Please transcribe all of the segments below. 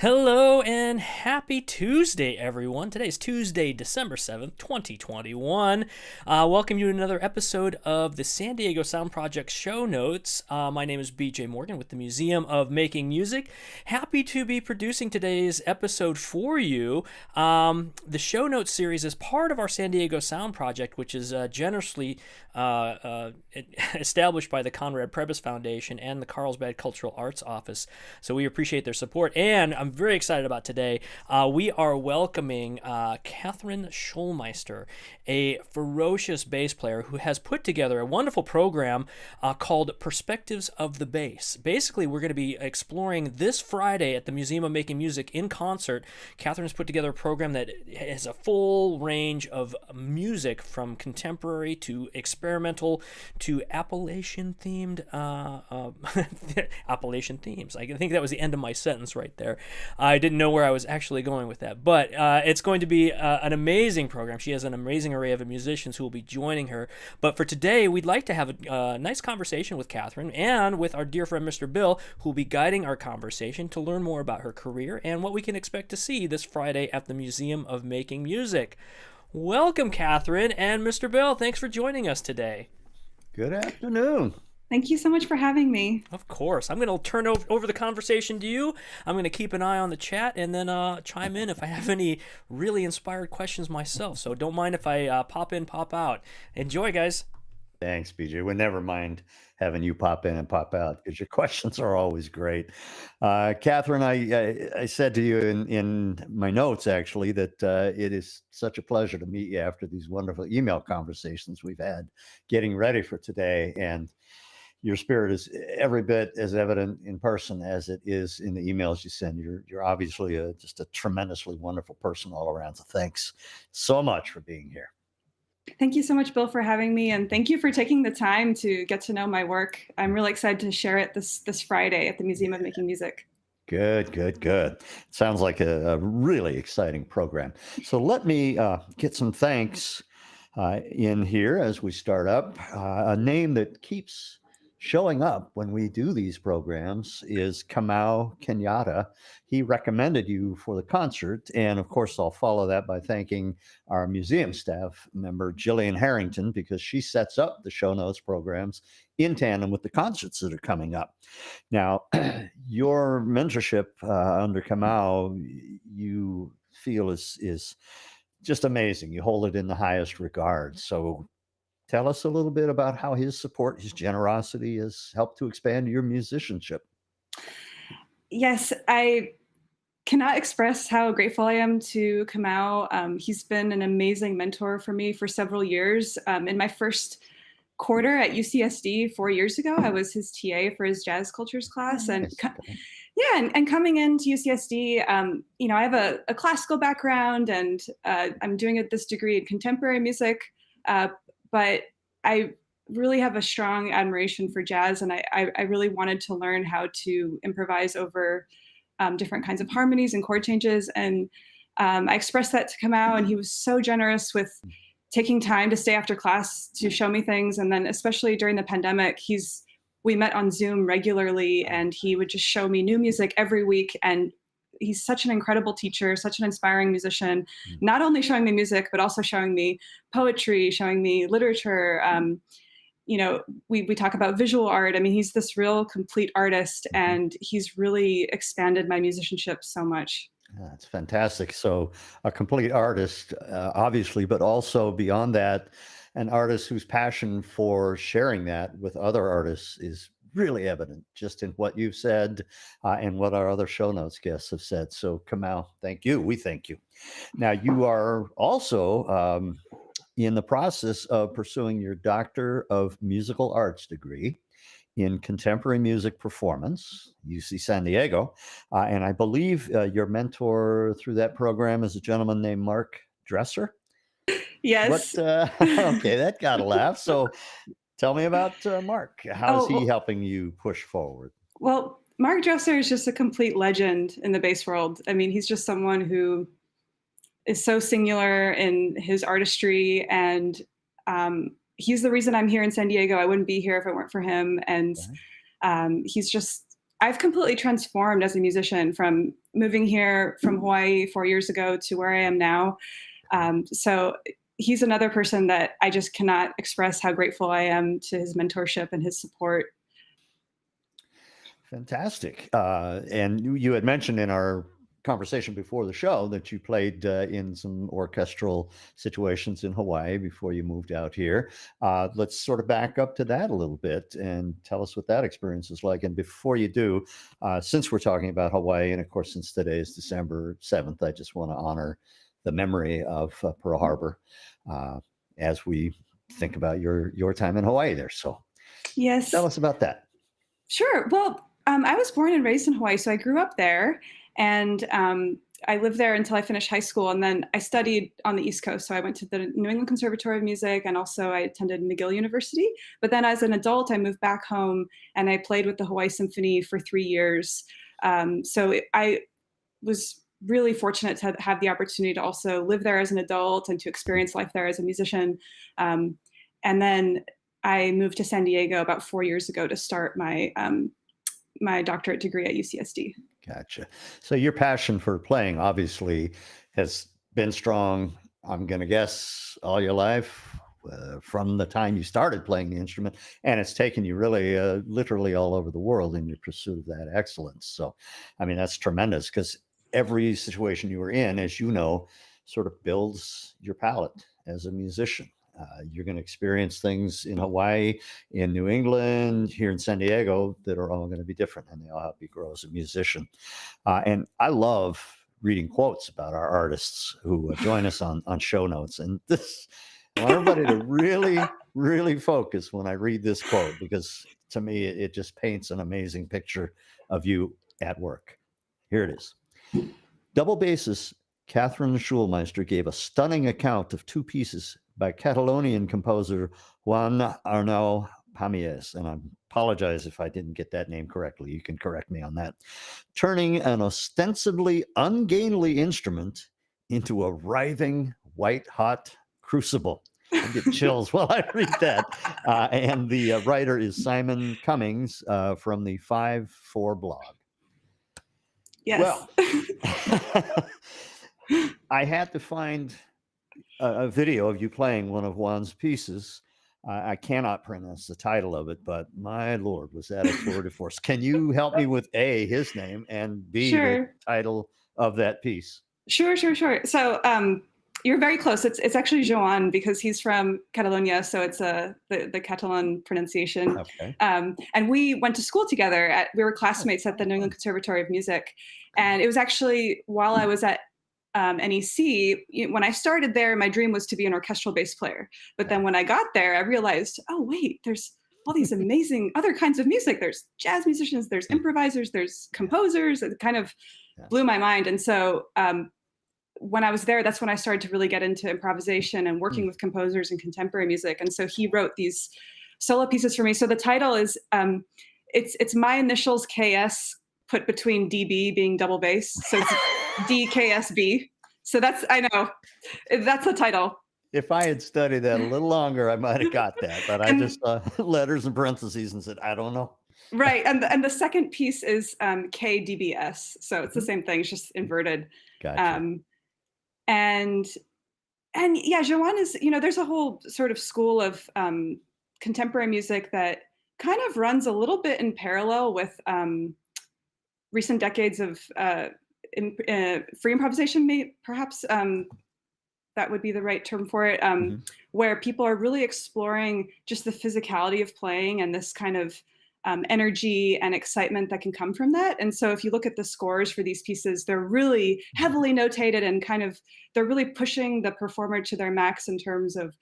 Hello and happy Tuesday, everyone. Today's Tuesday, December 7th, 2021. Welcome you to another episode of the San Diego Sound Project show notes. My name is BJ Morgan with the Museum of Making Music. Happy to be producing today's episode for you. The show notes series is part of our San Diego Sound Project, which is generously established by the Conrad Prebys Foundation and the Carlsbad Cultural Arts Office. So we appreciate their support, and I'm very excited about today. We are welcoming Kathryn Schulmeister, a ferocious bass player who has put together a wonderful program called Perspectives of the Bass. Basically, we're going to be exploring this Friday at the Museum of Making Music in concert. Kathryn's put together a program that has a full range of music from contemporary to experimental to Appalachian themed Appalachian themes. I think that was the end of my sentence right there. I didn't know where I was actually going with that, but it's going to be an amazing program. She has an amazing array of musicians who will be joining her. But for today, we'd like to have a nice conversation with Kathryn and with our dear friend Mr. Bill, who will be guiding our conversation to learn more about her career and what we can expect to see this Friday at the Museum of Making Music. Welcome, Kathryn and Mr. Bill. Thanks for joining us today. Good afternoon. Thank you so much for having me. Of course. I'm going to turn over the conversation to you. I'm going to keep an eye on the chat and then chime in if I have any really inspired questions myself. So don't mind if I pop in, pop out. Enjoy, guys. Thanks, BJ. We never mind having you pop in and pop out because your questions are always great. Kathryn, I said to you in my notes, actually, that it is such a pleasure to meet you after these wonderful email conversations we've had getting ready for today. And your spirit is every bit as evident in person as it is in the emails you send. You're obviously just a tremendously wonderful person all around. So thanks so much for being here. Thank you so much, Bill, for having me, and thank you for taking the time to get to know my work. I'm really excited to share it this Friday at the Museum of Making Music. Good. Sounds like a really exciting program. So let me get some thanks in here as we start up. A name that keeps showing up when we do these programs is Kamau Kenyatta. He recommended you for the concert. And of course, I'll follow that by thanking our museum staff member, Jillian Harrington, because she sets up the show notes programs in tandem with the concerts that are coming up. Now, your mentorship under Kamau, you feel is just amazing. You hold it in the highest regard. So tell us a little bit about how his support, his generosity has helped to expand your musicianship. Yes, I cannot express how grateful I am to Kamau. He's been an amazing mentor for me for several years. In my first quarter at UCSD 4 years ago, I was his TA for his jazz cultures class. And and coming into UCSD, I have a classical background and I'm doing this degree in contemporary music. But I really have a strong admiration for jazz, and I really wanted to learn how to improvise over different kinds of harmonies and chord changes. And I expressed that to Kamau, and he was so generous with taking time to stay after class to show me things. And then especially during the pandemic, we met on Zoom regularly, and he would just show me new music every week. And he's such an incredible teacher, such an inspiring musician, not only showing me music, but also showing me poetry, showing me literature. We talk about visual art. I mean, he's this real complete artist, and he's really expanded my musicianship so much. That's fantastic. So a complete artist, obviously, but also beyond that, an artist whose passion for sharing that with other artists is really evident just in what you've said and what our other show notes guests have said. So Kamau, thank you. We thank you. Now, you are also in the process of pursuing your Doctor of Musical Arts degree in Contemporary Music Performance, UC San Diego. And I believe your mentor through that program is a gentleman named Mark Dresser. Yes. Okay, that got a laugh. So tell me about Mark. How is he helping you push forward? Well, Mark Dresser is just a complete legend in the bass world. I mean, he's just someone who is so singular in his artistry, and he's the reason I'm here in San Diego. I wouldn't be here if it weren't for him. And I've completely transformed as a musician from moving here from Hawaii 4 years ago to where I am now. So he's another person that I just cannot express how grateful I am to his mentorship and his support. Fantastic. And you had mentioned in our conversation before the show that you played in some orchestral situations in Hawaii before you moved out here. Let's sort of back up to that a little bit and tell us what that experience is like. And before you do, since we're talking about Hawaii, and of course, since today is December 7th, I just want to honor the memory of Pearl Harbor as we think about your time in Hawaii there. So Yes. tell us about that. Sure. Well, I was born and raised in Hawaii, so I grew up there, and I lived there until I finished high school, and then I studied on the East Coast. So I went to the New England Conservatory of Music, and also I attended McGill University. But then as an adult, I moved back home, and I played with the Hawaii Symphony for 3 years. I was really fortunate to have the opportunity to also live there as an adult and to experience life there as a musician. And then I moved to San Diego about 4 years ago to start my my doctorate degree at UCSD. Gotcha. So your passion for playing obviously has been strong, I'm going to guess, all your life, from the time you started playing the instrument, and it's taken you really literally all over the world in your pursuit of that excellence. So, I mean, that's tremendous, because every situation you were in, as you know, sort of builds your palate as a musician. You're going to experience things in Hawaii, in New England, here in San Diego that are all going to be different, and they all help you grow as a musician. And I love reading quotes about our artists who join us on show notes. And this, I want everybody to really, really focus when I read this quote, because to me, it just paints an amazing picture of you at work. Here it is. Double bassist Kathryn Schulmeister gave a stunning account of two pieces by Catalonian composer Juan Arnau Pamies, and I apologize if I didn't get that name correctly. You can correct me on that. Turning an ostensibly ungainly instrument into a writhing, white-hot crucible. I get chills while I read that. And the writer is Simon Cummings from the 5-4 blog. Yes. Well, I had to find a video of you playing one of Juan's pieces. I cannot pronounce the title of it, but my Lord, was that a tour de force. Can you help me with A, his name, and B, Sure. the title of that piece? Sure. So you're very close. It's actually Joan, because he's from Catalonia, so it's the Catalan pronunciation. Okay. And we went to school together. We were classmates at the New England Conservatory of Music, and it was actually while I was at NEC, when I started there, my dream was to be an orchestral bass player. But then when I got there, I realized, oh wait, there's all these amazing other kinds of music. There's jazz musicians, there's improvisers, there's composers. It kind of blew my mind. And so when I was there, that's when I started to really get into improvisation and working with composers and contemporary music. And so he wrote these solo pieces for me. So the title is, it's my initials KS put between DB being double bass. So it's DKSB. So I know, that's the title. If I had studied that a little longer, I might have got that, but I just letters and parentheses and said, I don't know. Right. And the second piece is KDBS. So it's the same thing. It's just inverted. Gotcha. And yeah, Joan is, there's a whole sort of school of contemporary music that kind of runs a little bit in parallel with recent decades of free improvisation, perhaps that would be the right term for it, where people are really exploring just the physicality of playing and this kind of energy and excitement that can come from that. And so if you look at the scores for these pieces, they're really heavily notated and they're really pushing the performer to their max in terms of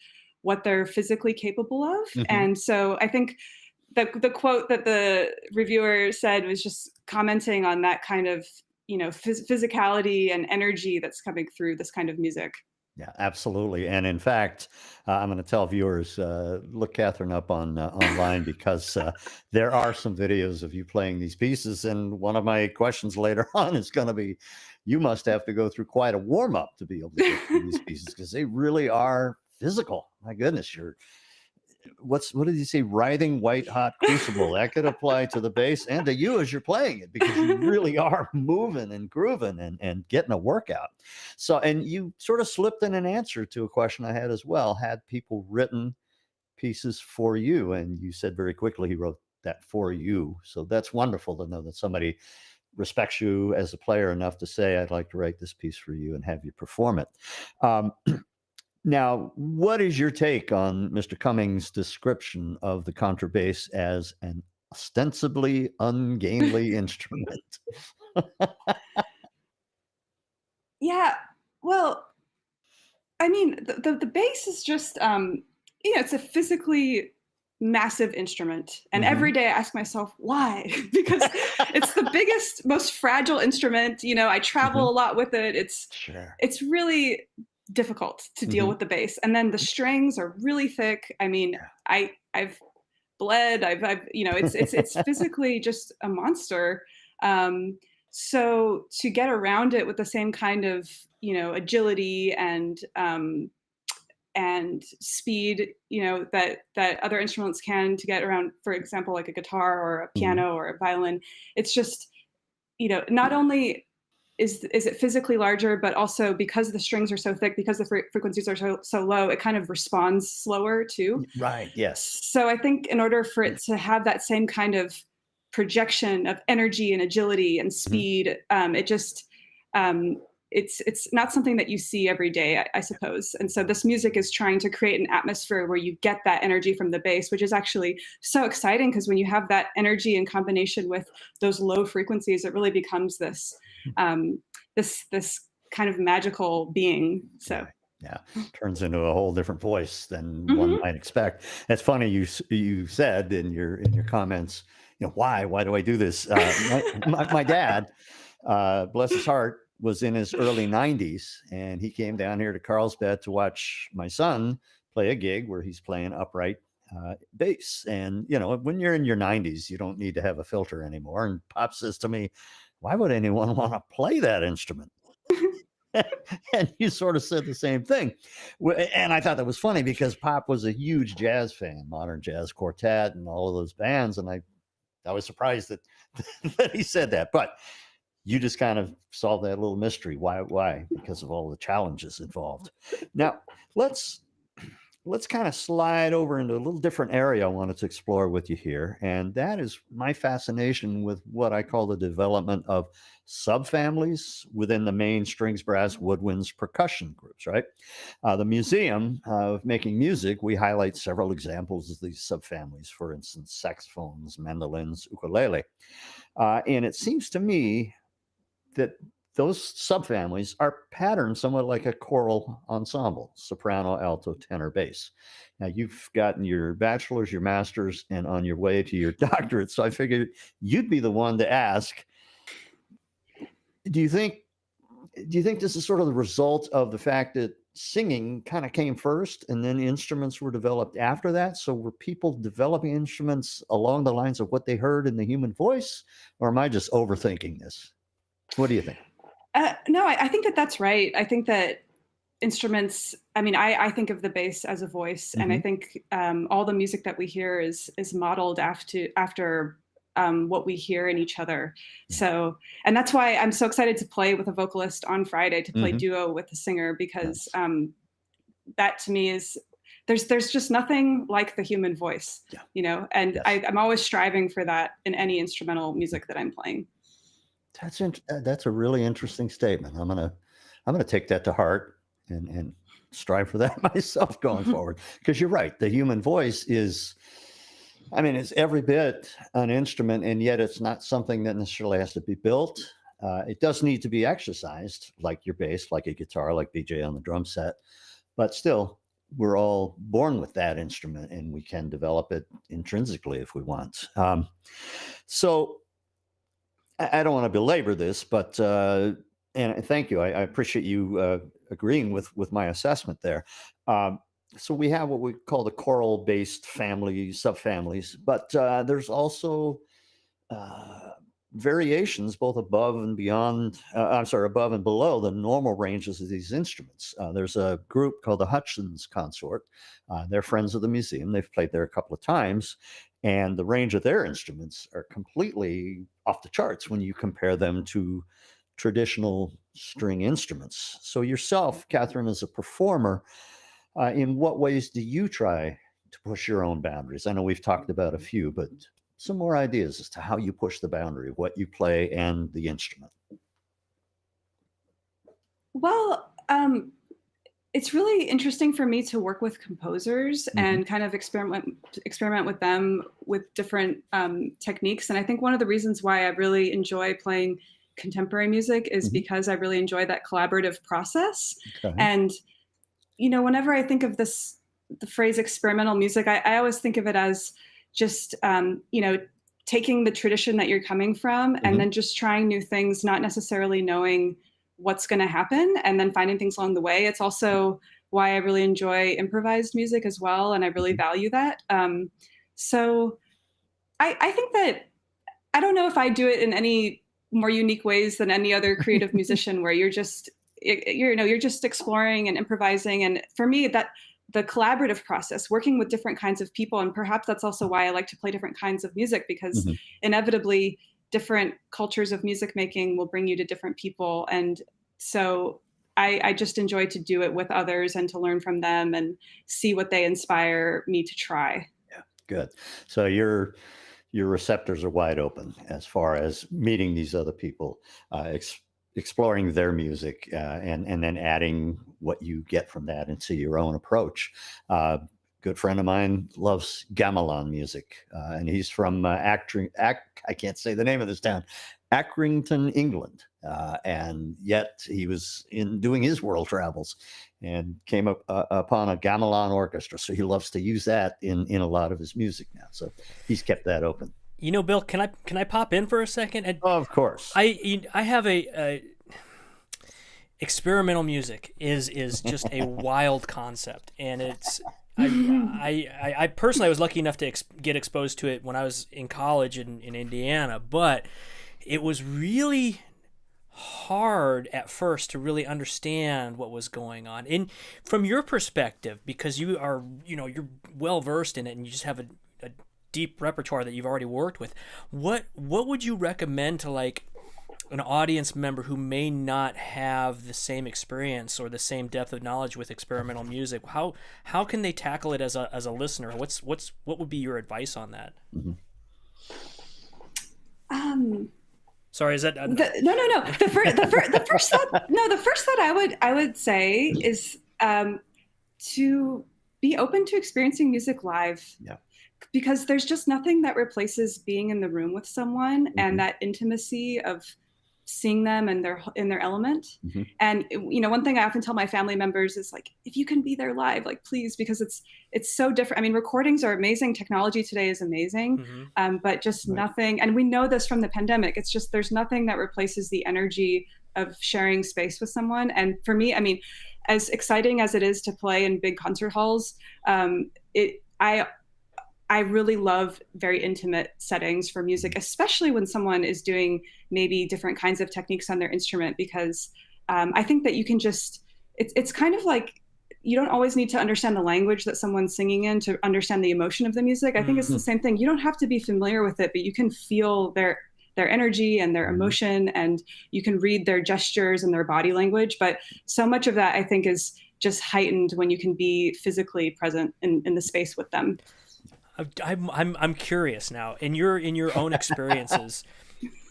what they're physically capable of. And so I think the quote that the reviewer said was just commenting on that kind of, physicality and energy that's coming through this kind of music. Yeah, absolutely. And in fact, I'm going to tell viewers, look Kathryn up online, because there are some videos of you playing these pieces. And one of my questions later on is going to be, you must have to go through quite a warm up to be able to get through these pieces, because they really are physical. My goodness, what did he say? Writhing white hot crucible. That could apply to the bass and to you as you're playing it, because you really are moving and grooving and getting a workout. So, and you sort of slipped in an answer to a question I had as well. Had people written pieces for you? And you said very quickly he wrote that for you. So that's wonderful to know that somebody respects you as a player enough to say, I'd like to write this piece for you and have you perform it. Now, what is your take on Mr. Cummings' description of the contrabass as an ostensibly ungainly instrument? Yeah, well, I mean, the bass is just, it's a physically massive instrument. And every day I ask myself, why? Because it's the biggest, most fragile instrument. I travel a lot with it. It's really difficult to deal with the bass. And then the strings are really thick. I mean, I've bled. It's physically just a monster. So to get around it with the same kind of, agility and speed, that other instruments can, to get around, for example, like a guitar or a piano or a violin, it's just, not only is it physically larger, but also because the strings are so thick, because the frequencies are so low, it kind of responds slower too. Right. Yes. So I think in order for it to have that same kind of projection of energy and agility and speed, it's not something that you see every day, I suppose. And so this music is trying to create an atmosphere where you get that energy from the bass, which is actually so exciting, because when you have that energy in combination with those low frequencies, it really becomes this this kind of magical being. So yeah, turns into a whole different voice than one might expect. It's funny you said in your comments, why do I do this? My dad, bless his heart, was in his early 90s, and he came down here to Carlsbad to watch my son play a gig where he's playing upright bass. And when you're in your 90s, you don't need to have a filter anymore. And Pop says to me, why would anyone want to play that instrument? And you sort of said the same thing. And I thought that was funny, because Pop was a huge jazz fan, modern jazz quartet and all of those bands. And I was surprised that that he said that. But you just kind of solved that little mystery. Why? Because of all the challenges involved. Now, let's kind of slide over into a little different area I wanted to explore with you here. And that is my fascination with what I call the development of subfamilies within the main strings, brass, woodwinds, percussion groups, right? The Museum of Making Music, we highlight several examples of these subfamilies, for instance, saxophones, mandolins, ukulele. And it seems to me that those subfamilies are patterned somewhat like a choral ensemble: soprano, alto, tenor, bass. Now, you've gotten your bachelor's, your master's, and on your way to your doctorate. So I figured you'd be the one to ask, do you think this is sort of the result of the fact that singing kind of came first and then instruments were developed after that? So were people developing instruments along the lines of what they heard in the human voice? Or am I just overthinking this? What do you think? No, I think that's right. I think that instruments, I think of the bass as a voice, and I think all the music that we hear is modeled after what we hear in each other. So, and that's why I'm so excited to play with a vocalist on Friday, to play duo with the singer, because that to me is, there's just nothing like the human voice, and I'm always striving for that in any instrumental music that I'm playing. That's a really interesting statement. I'm gonna take that to heart and strive for that myself going forward. Because you're right, the human voice is, it's every bit an instrument, and yet it's not something that necessarily has to be built. It does need to be exercised, like your bass, like a guitar, like BJ on the drum set. But still, we're all born with that instrument, and we can develop it intrinsically if we want. So I don't want to belabor this, but and thank you. I appreciate you agreeing with my assessment there. So we have what we call the choral-based family subfamilies, but there's also variations both above and beyond, above and below the normal ranges of these instruments. There's a group called the Hutchins Consort. They're friends of the museum. They've played there a couple of times, and the range of their instruments are completely off the charts when you compare them to traditional string instruments. So yourself, Kathryn, as a performer, in what ways do you try to push your own boundaries? I know we've talked about a few, but some more ideas as to how you push the boundary of what you play and the instrument. Well, it's really interesting for me to work with composers and kind of experiment with them with different techniques. And I think one of the reasons why I really enjoy playing contemporary music is because I really enjoy that collaborative process. Okay. And, whenever I think of the phrase experimental music, I always think of it as just, taking the tradition that you're coming from and then just trying new things, not necessarily knowing what's going to happen, and then finding things along the way. It's also why I really enjoy improvised music as well. And I really value that. So I think that, I don't know if I do it in any more unique ways than any other creative musician, where you're just exploring and improvising. And for me, that the collaborative process, working with different kinds of people, and perhaps that's also why I like to play different kinds of music, because inevitably different cultures of music making will bring you to different people. And so I just enjoy to do it with others and to learn from them and see what they inspire me to try. Yeah, good. So your receptors are wide open as far as meeting these other people, exploring their music, and then adding what you get from that into your own approach. Good friend of mine loves gamelan music, and he's from I can't say the name of this town, Accrington, England, and yet he was doing his world travels and came upon a gamelan orchestra. So he loves to use that in a lot of his music now. So he's kept that open. Bill, can I pop in for a second? Of course. I have a experimental music is just a wild concept, and it's I personally was lucky enough to get exposed to it when I was in college in Indiana, but it was really hard at first to really understand what was going on. And from your perspective, because you are, you're well versed in it and you just have a deep repertoire that you've already worked with, what would you recommend to like an audience member who may not have the same experience or the same depth of knowledge with experimental music? How can they tackle it as a listener? What would be your advice on that? Sorry, is that no? The first thought I would say is to be open to experiencing music live. Yeah. Because there's just nothing that replaces being in the room with someone and that intimacy of seeing them and in their element. And one thing I often tell my family members is like, if you can be there live, like please, because it's so different. I mean, recordings are amazing. Technology today is amazing, but just nothing. And we know this from the pandemic. It's just, there's nothing that replaces the energy of sharing space with someone. And for me, I mean, as exciting as it is to play in big concert halls, I really love very intimate settings for music, especially when someone is doing maybe different kinds of techniques on their instrument, because I think that you can just, it's kind of like, you don't always need to understand the language that someone's singing in to understand the emotion of the music. I think it's the same thing. You don't have to be familiar with it, but you can feel their energy and their emotion, and you can read their gestures and their body language. But so much of that, I think, is just heightened when you can be physically present in the space with them. I'm curious now, in your own experiences,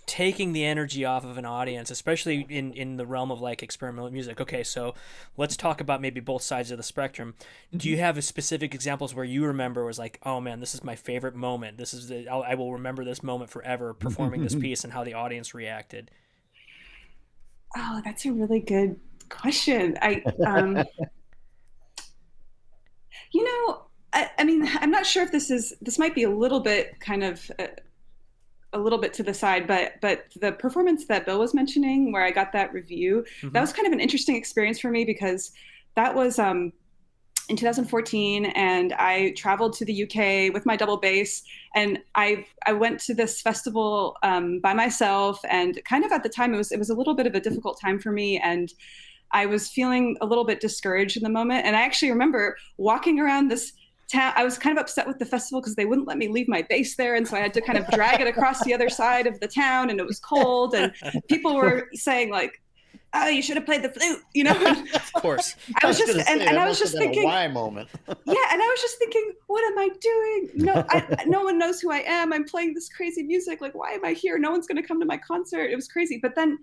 taking the energy off of an audience, especially in the realm of like experimental music. Okay, so let's talk about maybe both sides of the spectrum. Do you have specific examples where you remember was like, oh man, this is my favorite moment. I will remember this moment forever performing this piece, and how the audience reacted? Oh, that's a really good question. I mean, I'm not sure if this might be a little bit kind of a little bit to the side, but the performance that Bill was mentioning, where I got that review, that was kind of an interesting experience for me, because that was in 2014, and I traveled to the UK with my double bass, and I went to this festival by myself, and kind of at the time it was a little bit of a difficult time for me, and I was feeling a little bit discouraged in the moment. And I actually remember walking around this town. I was kind of upset with the festival because they wouldn't let me leave my bass there. And so I had to kind of drag it across the other side of the town, and it was cold. And people were saying like, oh, you should have played the flute, you know? Of course. I was just, and I was just thinking, why moment. yeah. And I was just thinking, what am I doing? No, no one knows who I am. I'm playing this crazy music. Like, why am I here? No one's going to come to my concert. It was crazy. But then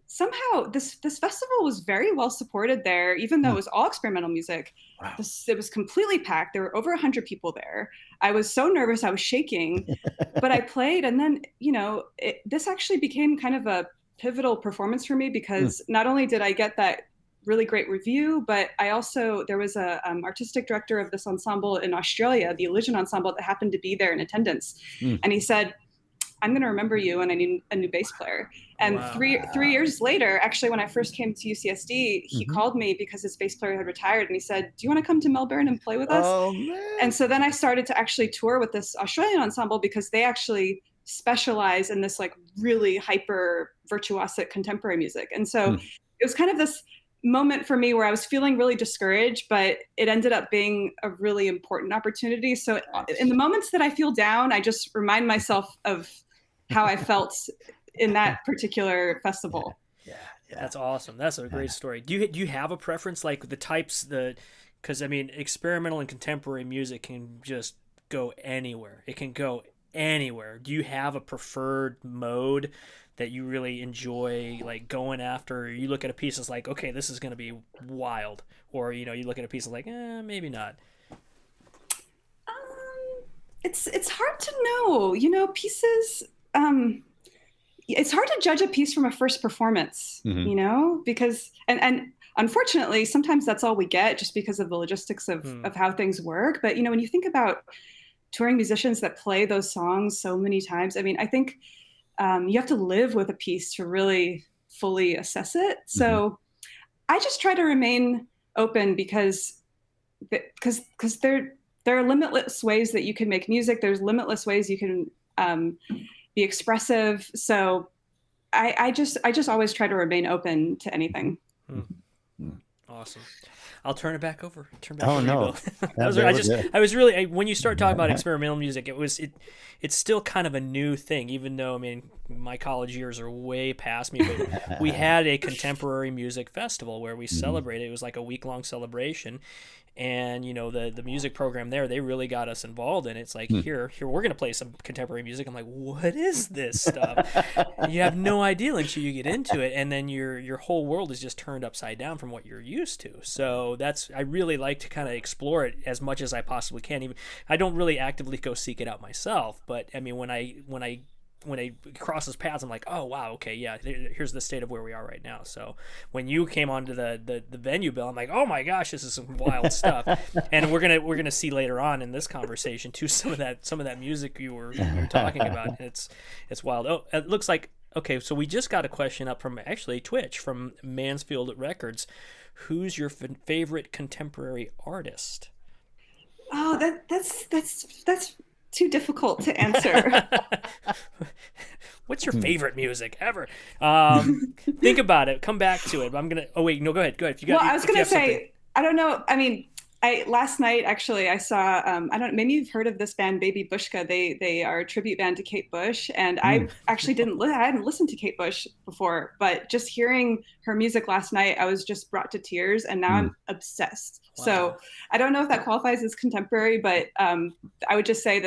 somehow this festival was very well supported there, even though it was all experimental music. Wow. It was completely packed. There were over 100 people there. I was so nervous. I was shaking, but I played. And then, you know, this actually became kind of a pivotal performance for me, because not only did I get that really great review, but I also, there was a artistic director of this ensemble in Australia, the Illusion Ensemble, that happened to be there in attendance. And he said, I'm going to remember you, and I need a new bass player. And Wow. three years later, actually, when I first came to UCSD, he called me because his bass player had retired, and he said, do you want to come to Melbourne and play with us? Oh, man. And so then I started to actually tour with this Australian ensemble, because they actually specialize in this like really hyper virtuosic contemporary music. And so it was kind of this moment for me where I was feeling really discouraged, but it ended up being a really important opportunity. So in the moments that I feel down, I just remind myself of how I felt in that particular festival. Yeah. That's awesome. That's a great story. Do you have a preference, like the types, because I mean, experimental and contemporary music can just go anywhere. It can go anywhere. Do you have a preferred mode that you really enjoy, like going after? You look at a piece, it's like, okay, this is going to be wild, or you know, you look at a piece, like, maybe not. It's hard to know. You know, pieces. It's hard to judge a piece from a first performance. You know, because and unfortunately, sometimes that's all we get, just because of the logistics of how things work. But you know, when you think about touring musicians that play those songs so many times, I mean, I think you have to live with a piece to really fully assess it. So I just try to remain open, because there are limitless ways that you can make music. There's limitless ways you can be expressive. So I just always try to remain open to anything. Awesome. I'll turn it back over. Oh, no. I was really, when you start talking about experimental music, it's still kind of a new thing, even though, I mean, my college years are way past me, but we had a contemporary music festival where we celebrated. It was like a week-long celebration. And, you know, the music program there, they really got us involved in it. It's like, here, we're going to play some contemporary music. I'm like, what is this stuff? You have no idea until you get into it. And then your whole world is just turned upside down from what you're used to. So I really like to kind of explore it as much as I possibly can. Even I don't really actively go seek it out myself. But, I mean, when I crosses paths, I'm like, oh wow, okay, yeah, here's the state of where we are right now. So when you came onto the venue, Bill, I'm like, oh my gosh, this is some wild stuff. And we're gonna see later on in this conversation too some of that music you were talking about. It's wild. Oh, it looks like, okay, so we just got a question up from actually Twitch from Mansfield Records. Who's your favorite contemporary artist? Oh, that's too difficult to answer. What's your favorite music ever? Think about it. Come back to it. I'm gonna. Oh wait, no. Go ahead. If you got. Well, I was gonna say, I don't know. I mean, last night actually I saw. I don't. Maybe you've heard of this band, Baby Bushka. They are a tribute band to Kate Bush, and I actually I hadn't listened to Kate Bush before, but just hearing her music last night, I was just brought to tears, and now I'm obsessed. Wow. So I don't know if that qualifies as contemporary, but I would just say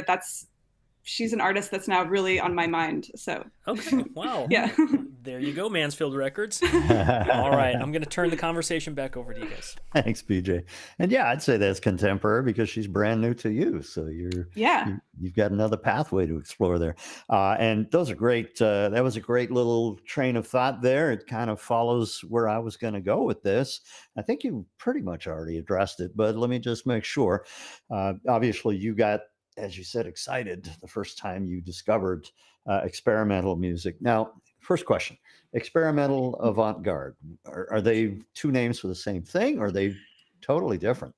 she's an artist that's now really on my mind. So okay, wow, yeah. There you go, Mansfield Records. All right, I'm going to turn the conversation back over to you guys. Thanks, BJ. And yeah, I'd say that's contemporary because she's brand new to you, so you've got another pathway to explore there. And those are great. That was a great little train of thought there. It kind of follows where I was going to go with this. I think you pretty much already addressed it, but let me just make sure. Obviously, you got, as you said, excited the first time you discovered experimental music. Now, first question, experimental, avant-garde, are they two names for the same thing, or are they totally different?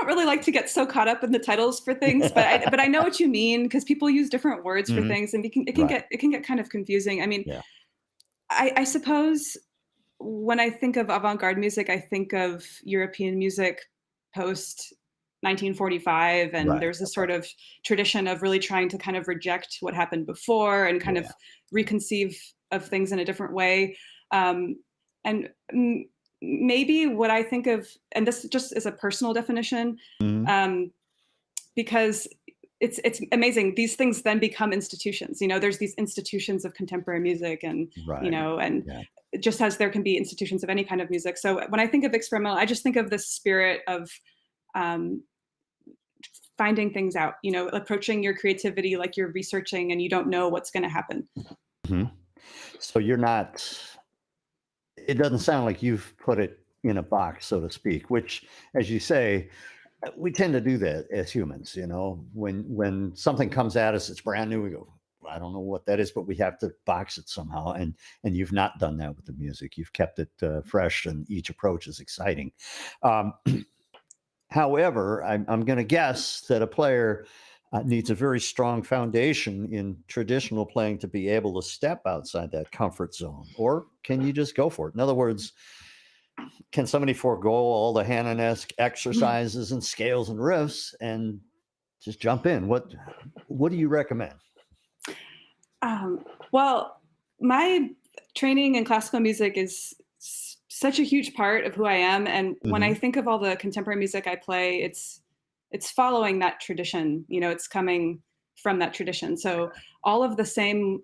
don't really like to get so caught up in the titles for things, but I know what you mean, because people use different words for things, and it can get kind of confusing. I mean, Yeah. I suppose when I think of avant-garde music, I think of European music post 1945, and Right. there's this sort of tradition of really trying to kind of reject what happened before and kind of reconceive of things in a different way. And maybe what I think of, and this just is a personal definition, Mhm. because it's amazing. These things then become institutions. There's these institutions of contemporary music, and Right. and Yeah. just as there can be institutions of any kind of music. So when I think of experimental, I just think of the spirit of um, finding things out. Approaching your creativity like you're researching, and you don't know what's going to happen. Mhm. So you're not. It doesn't sound like you've put it in a box, so to speak. Which, as you say, we tend to do that as humans. When something comes at us, it's brand new. We go, I don't know what that is, but we have to box it somehow. And you've not done that with the music. You've kept it fresh, and each approach is exciting. Um, However, I'm going to guess that a player needs a very strong foundation in traditional playing to be able to step outside that comfort zone. Or can you just go for it? In other words, can somebody forego all the Hanon-esque exercises and scales and riffs and just jump in? What do you recommend? Well, my training in classical music is such a huge part of who I am, and when I Hmm. think of all the contemporary music I play, it's following that tradition. It's coming from that tradition. So all of the same,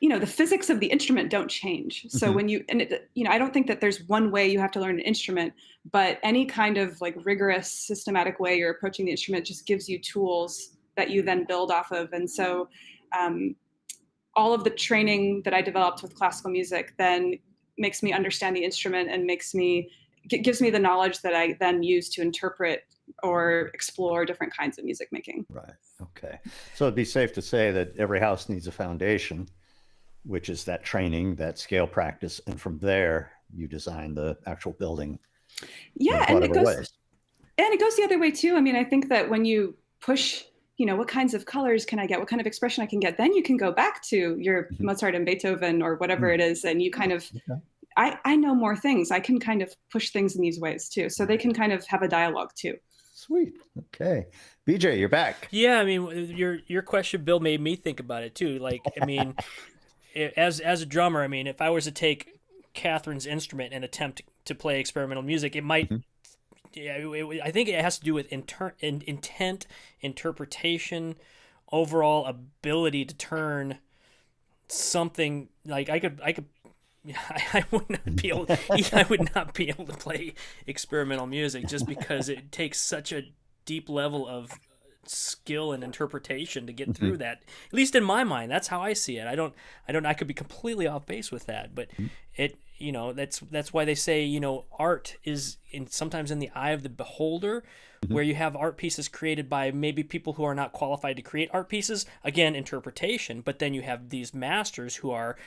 the physics of the instrument don't change. So Hmm. when I don't think that there's one way you have to learn an instrument, but any kind of like rigorous, systematic way you're approaching the instrument just gives you tools that you then build off of. And so um, all of the training that I developed with classical music then makes me understand the instrument, and gives me the knowledge that I then use to interpret or explore different kinds of music making. Right. Okay. So it'd be safe to say that every house needs a foundation, which is that training, that scale practice. And from there, you design the actual building in Yeah, whatever ways. and it goes the other way too. I mean, I think that when you push, what kinds of colors can I get? What kind of expression I can get? Then you can go back to your Mhm. Mozart and Beethoven or whatever it is, and you kind of, Okay. I know more things. I can kind of push things in these ways too. So they can kind of have a dialogue too. Sweet. Okay. BJ, you're back. Yeah, I mean, your question, Bill, made me think about it too. Like, I mean, as a drummer, I mean, if I was to take Kathryn's instrument and attempt to play experimental music, it might. Mhm. Yeah, I think it has to do with intent, interpretation, overall ability to turn something like I could. I would not be able. I would not be able to play experimental music just because it takes such a deep level of skill and interpretation to get through Mhm. that. At least in my mind, that's how I see it. I could be completely off base with that, but it, that's why they say, art is sometimes in the eye of the beholder, Mhm. where you have art pieces created by maybe people who are not qualified to create art pieces, again, interpretation, but then you have these masters who are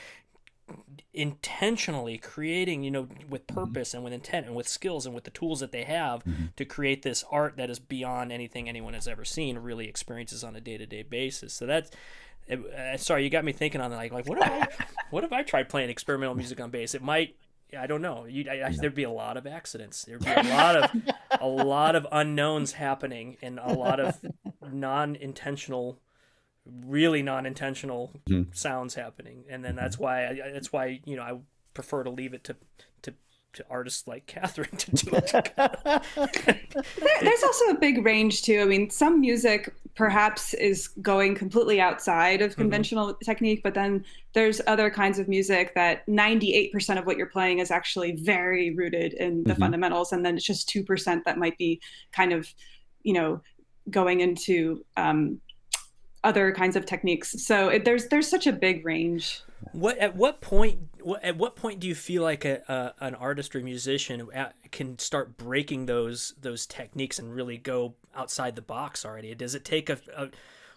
intentionally creating, with Mhm. purpose and with intent and with skills and with the tools that they have Mhm. to create this art that is beyond anything anyone has ever seen or really experiences on a day-to-day basis. So that's sorry, you got me thinking on like what if I tried playing experimental music on bass? It might, I don't know. Yeah. There'd be a lot of accidents. There'd be a lot of unknowns happening, and a lot of non-intentional, really non-intentional Mhm. sounds happening. And then Mhm. that's why I prefer to leave it to, to artists like Kathryn to do it. There's also a big range too. I mean, some music perhaps is going completely outside of Mhm. conventional technique, but then there's other kinds of music that 98% of what you're playing is actually very rooted in the Mhm. fundamentals, and then it's just 2% that might be kind of, you know, going into other kinds of techniques. So there's such a big range. At what point do you feel like an artist or musician can start breaking those techniques and really go outside the box already? Does it take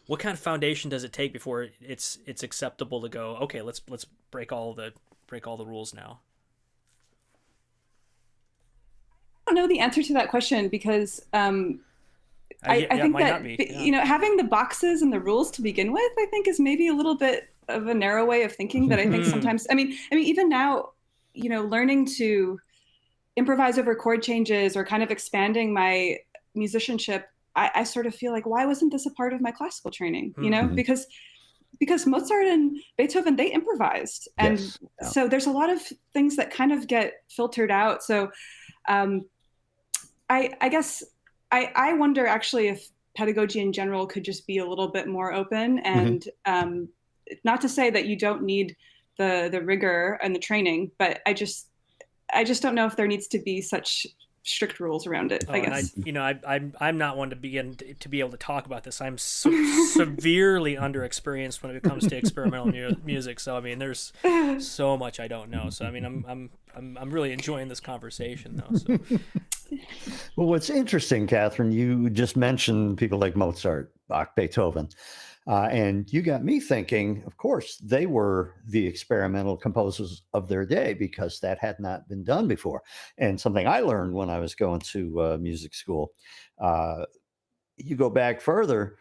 what kind of foundation does it take before it's acceptable to go, okay, let's break all the rules now? I don't know the answer to that question because I think that having the boxes and the rules to begin with, I think is maybe a little bit of a narrow way of thinking that I think sometimes, I mean, even now, learning to improvise over chord changes or kind of expanding my musicianship, I sort of feel like, why wasn't this a part of my classical training? Because Mozart and Beethoven, they improvised. And so there's a lot of things that kind of get filtered out. So I guess I wonder actually if pedagogy in general could just be a little bit more open and not to say that you don't need the rigor and the training, but I just don't know if there needs to be such strict rules around it. I guess. I'm not one to begin to be able to talk about this. I'm so severely underexperienced when it comes to experimental music. So I mean, there's so much I don't know. So I mean, I'm really enjoying this conversation though. So. Well, what's interesting, Kathryn, you just mentioned people like Mozart, Bach, Beethoven. And you got me thinking, of course, they were the experimental composers of their day because that had not been done before. And something I learned when I was going to music school, you go back further,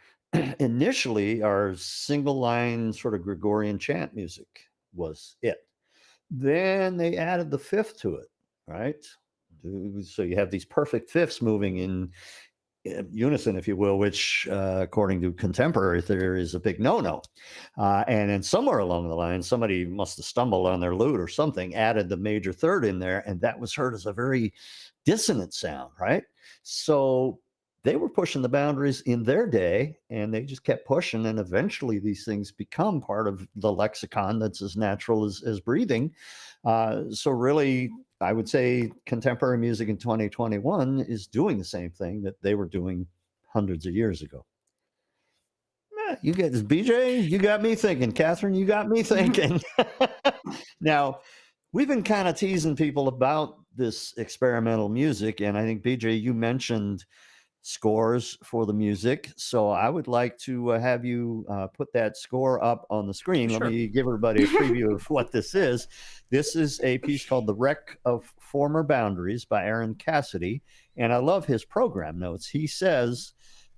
initially our single line sort of Gregorian chant music was it. Then they added the fifth to it, right? So you have these perfect fifths moving in unison, if you will, which according to contemporary theory is a big no-no. And then somewhere along the line, somebody must have stumbled on their lute or something, added the major third in there, and that was heard as a very dissonant sound, right? So they were pushing the boundaries in their day, and they just kept pushing, and eventually these things become part of the lexicon that's as natural as breathing. So really, I would say contemporary music in 2021 is doing the same thing that they were doing hundreds of years ago. You get this, BJ, you got me thinking. Kathryn, you got me thinking. Now, we've been kind of teasing people about this experimental music, and I think, BJ, you mentioned scores for the music. So I would like to have you put that score up on the screen. Sure. Let me give everybody a preview of what this is. This is a piece called The Wreck of Former Boundaries by Aaron Cassidy. And I love his program notes. He says,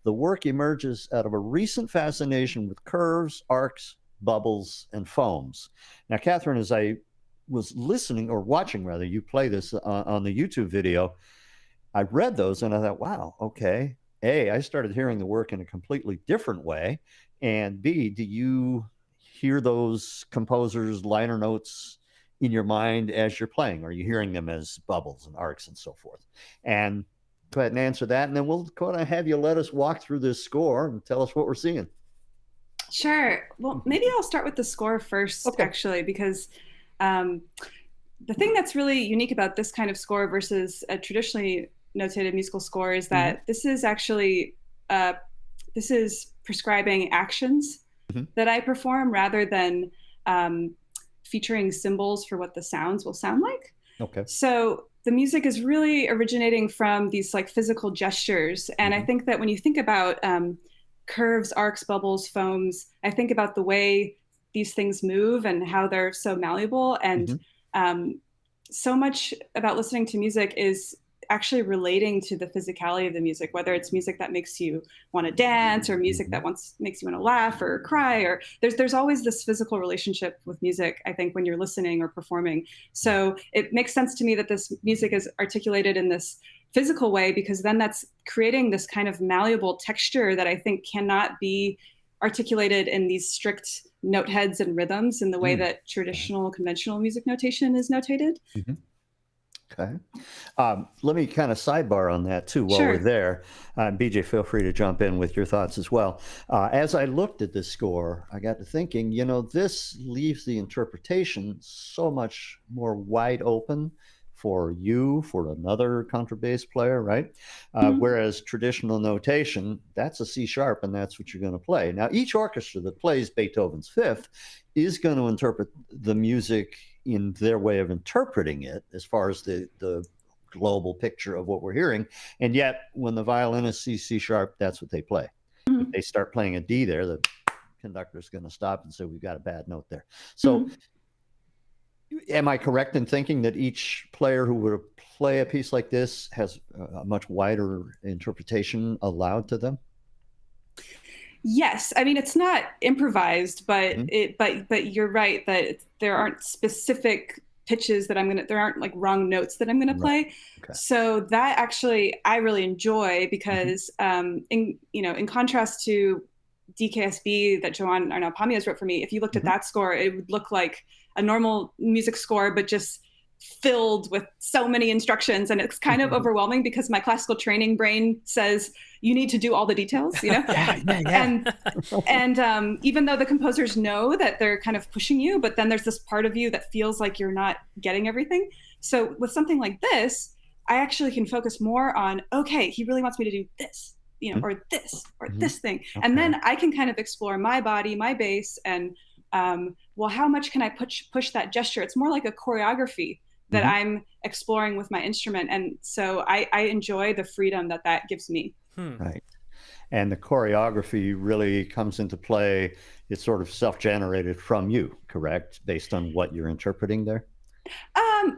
the work emerges out of a recent fascination with curves, arcs, bubbles, and foams. Now, Kathryn, as I was listening or watching, rather, you play this on the YouTube video, I read those and I thought, wow, okay. A, I started hearing the work in a completely different way. And B, do you hear those composers' liner notes in your mind as you're playing? Are you hearing them as bubbles and arcs and so forth? And go ahead and answer that. And then we'll go ahead and have you let us walk through this score and tell us what we're seeing. Sure. Well, maybe I'll start with the score first, actually, because the thing that's really unique about this kind of score versus a traditionally notated musical score is that this is actually this is prescribing actions that I perform rather than featuring symbols for what the sounds will sound like. Okay. So the music is really originating from these like physical gestures, and I think that when you think about curves, arcs, bubbles, foams, I think about the way these things move and how they're so malleable, and so much about listening to music is actually relating to the physicality of the music, whether it's music that makes you want to dance or music that makes you want to laugh or cry, or there's always this physical relationship with music, I think, when you're listening or performing. So it makes sense to me that this music is articulated in this physical way, because then that's creating this kind of malleable texture that I think cannot be articulated in these strict note heads and rhythms in the way that traditional conventional music notation is notated. Okay. Let me kind of sidebar on that too while we're there. BJ, feel free to jump in with your thoughts as well. As I looked at this score, I got to thinking, this leaves the interpretation so much more wide open for you, for another contrabass player, right? Whereas traditional notation, that's a C sharp and that's what you're going to play. Now, each orchestra that plays Beethoven's Fifth is going to interpret the music in their way of interpreting it as far as the global picture of what we're hearing. And yet, when the violinist sees C sharp, that's what they play. If they start playing a D there, the conductor's going to stop and say, we've got a bad note there. So am I correct in thinking that each player who would have play a piece like this has a much wider interpretation allowed to them? Yes, I mean it's not improvised, but Mhm. but you're right that there aren't specific pitches that there aren't like wrong notes that I'm gonna Right. play. Okay. So that actually I really enjoy Mhm. because in contrast to DKSB that Joanne Arnau-Pamias wrote for me, if you looked at Mhm. that score, it would look like a normal music score, but just filled with so many instructions, and it's kind of overwhelming because my classical training brain says you need to do all the details, Yeah, yeah, yeah. and even though the composers know that they're kind of pushing you, but then there's this part of you that feels like you're not getting everything. So with something like this, I actually can focus more on, okay, he really wants me to do this, Mhm. or Mhm. this thing. And Okay. then I can kind of explore my body, my bass, and well, how much can I push that gesture? It's more like a choreography that Mhm. I'm exploring with my instrument. And so I enjoy the freedom that that gives me. Hmm. Right. And the choreography really comes into play. It's sort of self-generated from you, correct? Based on what you're interpreting there?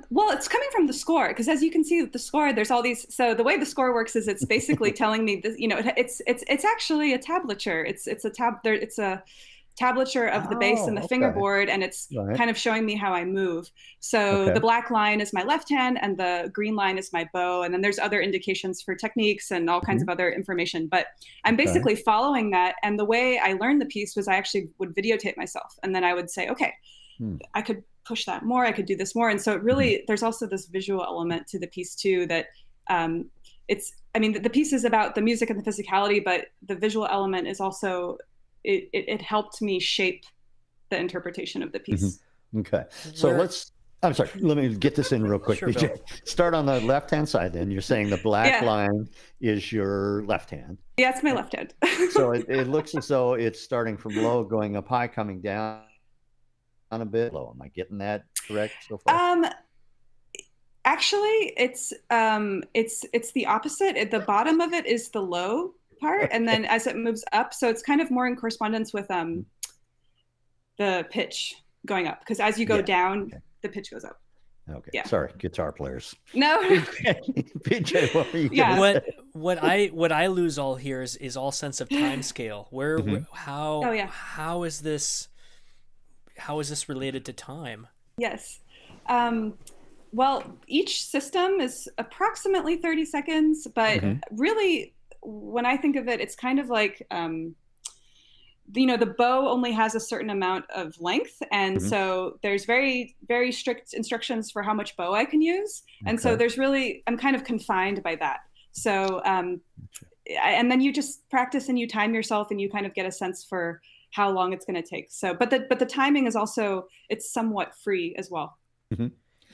Well, it's coming from the score because, as you can see, with the score, there's all these. So the way the score works is it's basically telling me this. It's actually a tablature. It's a tab. There, it's a tablature of the bass and the Oh, okay. fingerboard, and it's Right. kind of showing me how I move. So Okay. the black line is my left hand, and the green line is my bow, and then there's other indications for techniques and all kinds Mhm. of other information. But I'm Okay. basically following that, and the way I learned the piece was I actually would videotape myself, and then I would say, okay, Hmm. I could push that more, I could do this more. And so it Mhm. really, there's also this visual element to the piece too, that I mean, the piece is about the music and the physicality, but the visual element is also, it helped me shape the interpretation of the Mhm. piece. Okay. So Where let's, I'm sorry, let me get this in real quick, Sure, Bill. BJ. Start on the left-hand side then. You're saying the black Yeah. line is your left hand. Yeah, it's my Eh, left hand. So it looks as though it's starting from low, going up high, coming down a bit low. Am I getting that correct so far? um, Actually, it's the opposite. At the bottom of it is the low part, and Okay. then as it moves up, so it's kind of more in correspondence with Mhm. the pitch going up, because as you go Yeah. down, Okay. the pitch goes up. Okay. Yeah. Sorry, guitar players. No. BJ, BJ, what were you gonna Yeah. say? What I lose all here is all sense of time scale. Where Mhm. Oh yeah. how is this related to time? Yes. Um, well, each system is approximately 30 seconds, but Mhm. really, when I think of it, it's kind of like the bow only has a certain amount of length, and Mhm. so there's very very strict instructions for how much bow I can use, and so Okay. I'm kind of confined by that. So and then you just practice and you time yourself and you kind of get a sense for how long it's going to take. So but the timing is also, it's somewhat free as well. Mhm.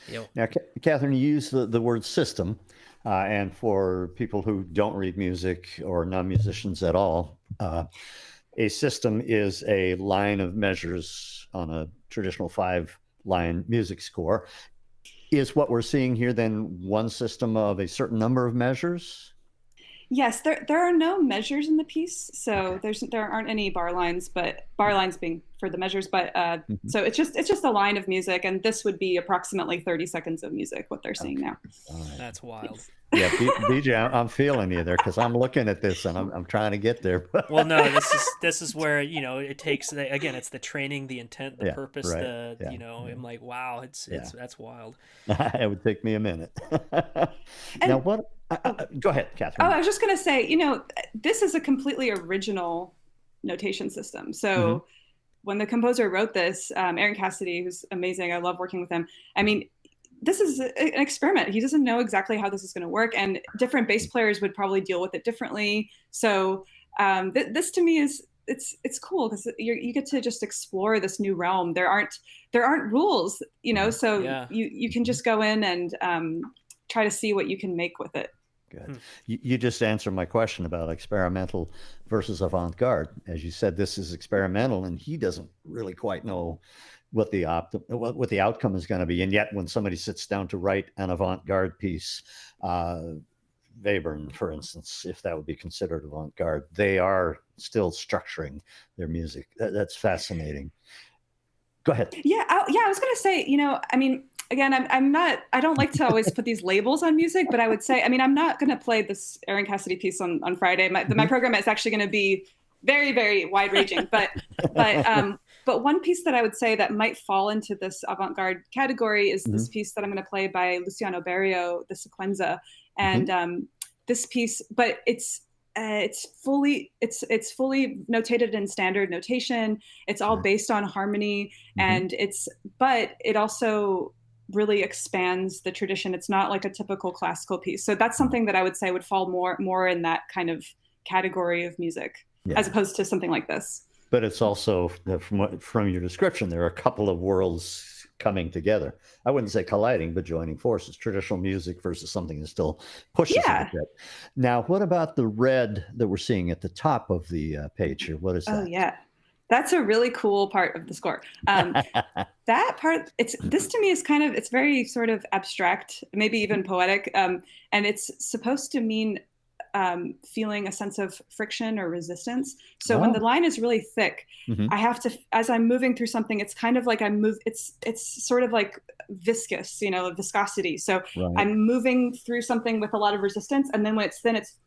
Yo. Now, Kathryn, you use the word system, and for people who don't read music or non-musicians at all, a system is a line of measures on a traditional five-line music score. Is what we're seeing here then one system of a certain number of measures? Yes, there are no measures in the piece, so Okay. there aren't any bar lines, but bar lines being for the measures. But Mhm. so it's just a line of music, and this would be approximately 30 seconds of music. What they're seeing Okay. now. All right. That's wild. Yes. Yeah, BJ, I'm feeling you there because I'm looking at this and I'm trying to get there. Well, no, this is where it takes again. It's the training, the intent, the Yeah, purpose. right. Yeah, I'm like, wow, it's yeah. that's wild. It would take me a minute. Now, And what? oh, Go ahead, I Kathryn. was just gonna say, this is a completely original notation system. Hmm. So when the composer wrote this, Aaron Cassidy, who's amazing, I love working with him. I mean, this is an experiment. He doesn't know exactly how this is going to work, and different bass players would probably deal with it differently. So this to me is it's cool because you get to just explore this new realm. There aren't rules, Hmm. so Yeah. you can just go in and try to see what you can make with it. Good. Hmm. You just answered my question about experimental versus avant-garde. As you said, this is experimental, and he doesn't really quite know what the outcome is going to be. And yet, when somebody sits down to write an avant-garde piece, uh, Webern, for instance, if that would be considered avant-garde, they are still structuring their music. That's fascinating. Go ahead. Yeah, I was going to say, I mean, again, I don't like to always put these labels on music, but I would say, I mean, I'm not going to play this Aaron Cassidy piece on Friday. My program is actually going to be very, very wide ranging, but one piece that I would say that might fall into this avant-garde category is this piece that I'm going to play by Luciano Berio, the Sequenza. And this piece, but it's fully notated in standard notation. It's all based on harmony, and but it also really expands the tradition. It's not like a typical classical piece. So that's something that I would say would fall more in that kind of category of music, as opposed to something like this. But it's also, from your description, there are a couple of worlds coming together. I wouldn't say colliding, but joining forces. Traditional music versus something that still pushes it a bit. Now, what about the red that we're seeing at the top of the page here? What is that? Oh, yeah. That's a really cool part of the score. That part, this to me is it's very sort of abstract, maybe even poetic. And it's supposed to mean feeling a sense of friction or resistance. So when the line is really thick, I have to, as I'm moving through something, it's kind of like it's sort of like viscous, viscosity. So I'm moving through something with a lot of resistance. And then when it's thin, it's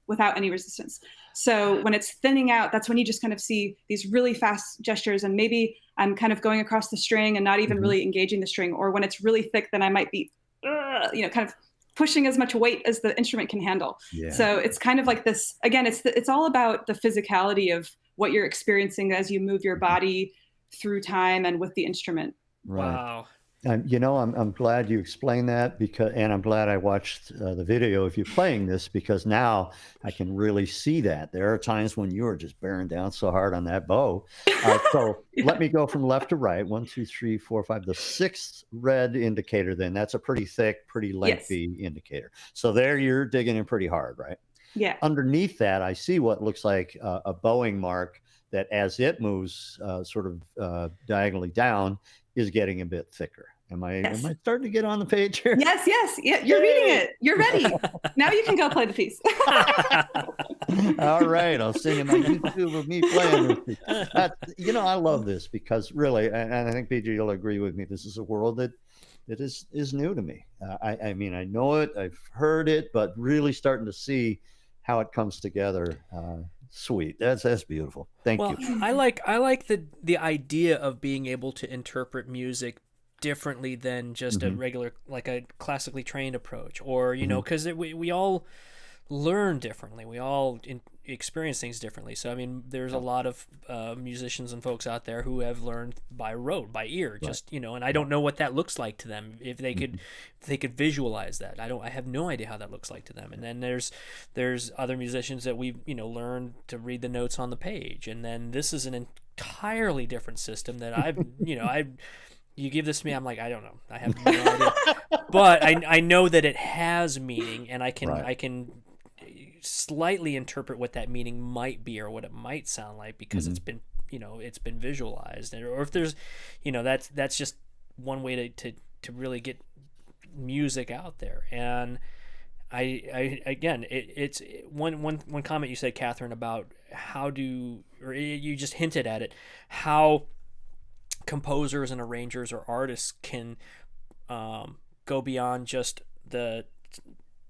without any resistance. So when it's thinning out, that's when you just kind of see these really fast gestures. And maybe I'm kind of going across the string and not even really engaging the string. Or when it's really thick, then I might be, kind of pushing as much weight as the instrument can handle. So it's kind of like this, again, it's all about the physicality of what you're experiencing as you move your body through time and with the instrument. Wow. I'm glad you explained that, and I'm glad I watched the video of you playing this, because now I can really see that. There are times when you are just bearing down so hard on that bow. So let me go from left to right. 1, 2, 3, 4, 5. The sixth red indicator, then that's a pretty thick, pretty lengthy indicator. So there you're digging in pretty hard, right? Yeah. Underneath that, I see what looks like a bowing mark that, as it moves sort of diagonally down, is getting a bit thicker. Am I starting to get on the page here? Yes. Yeah, you're reading it. You're ready. Now you can go play the piece. All right, I'll send you my YouTube of me playing this. I love this because really, and I think PG will agree with me, this is a world that is new to me. I mean, I know it, I've heard it, but really starting to see how it comes together. Sweet. That's beautiful. Thank you. I like the idea of being able to interpret music differently than just a regular, like a classically trained approach, or because we all learn differently, we all experience things differently. So I mean, there's a lot of musicians and folks out there who have learned by rote, by ear, just and I don't know what that looks like to them. If they could visualize that, I have no idea how that looks like to them. And then there's other musicians that we learn to read the notes on the page, and then this is an entirely different system that you give this to me, I'm like, I don't know, I have no idea, but I know that it has meaning, and I can slightly interpret what that meaning might be or what it might sound like, because it's been visualized, or if there's that's just one way to really get music out there. And I again, it's one comment you said, Kathryn, about you just hinted at it, how composers and arrangers or artists can go beyond just the